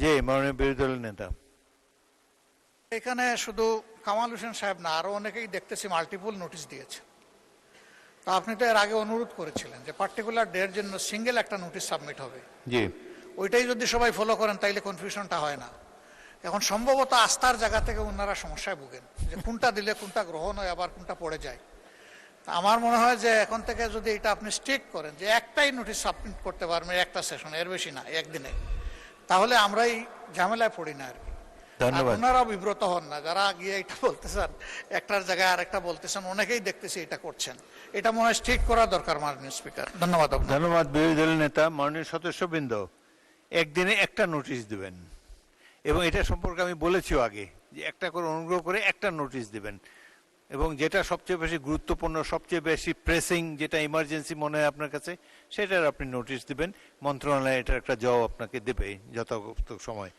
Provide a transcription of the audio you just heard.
জি, মাননীয় বিরোধী দলের নেতা। এখানে শুধু কামাল হোসেন সাহেব না, আরো অনেকেই দেখতেছি মাল্টিপল নোটিশ দিয়েছে। তা আপনি তো এর আগে অনুরোধ করেছিলেন যে পার্টিকুলার ডে এর জন্য সিঙ্গেল একটা নোটিশ সাবমিট হবে। জি, ওইটাই যদি সবাই ফলো করেন তাইলে কনফিউশনটা হয় না। এখন সম্ভবত আস্থার জায়গা থেকে ওনারা সমস্যায় ভুগেন যে কোনটা দিলে কোনটা গ্রহণ হয় আবার কোনটা পড়ে যায়। তা আমার মনে হয় যে এখন থেকে যদি এটা আপনি স্ট্রিক্ট করেন যে একটাই নোটিশ সাবমিট করতে পারবেন একটা সেশন, এর বেশি না একদিনে, তাহলে আমরাই ঝামেলায় পড়ি না আর কি। আর ধন্যবাদ। ওনারাও বিব্রত হন না, যারা গিয়ে এটা বলতেছেন একটার জায়গায় আরেকটা বলতেছেন, অনেকেই দেখতেছি এটা করছেন। এটা মনে হয় স্ট্রিক্ট করা দরকার মাননীয় স্পিকার। ধন্যবাদ আপনাকে। ধন্যবাদ বিরোধী দলের নেতা। মাননীয় সদস্যবৃন্দ, একদিনে একটা নোটিশ দিবেন, এবং এটা সম্পর্কে আমি বলেছিও আগে যে একটা করে অনুগ্রহ করে একটা নোটিশ দিবেন, এবং যেটা সবচেয়ে বেশি গুরুত্বপূর্ণ, সবচেয়ে বেশি প্রেসিং, যেটা ইমার্জেন্সি মনে হয় আপনার কাছে, সেটার আপনি নোটিশ দিবেন। মন্ত্রণালয় এটার একটা জবাব আপনাকে দেবে যথাযথ সময়।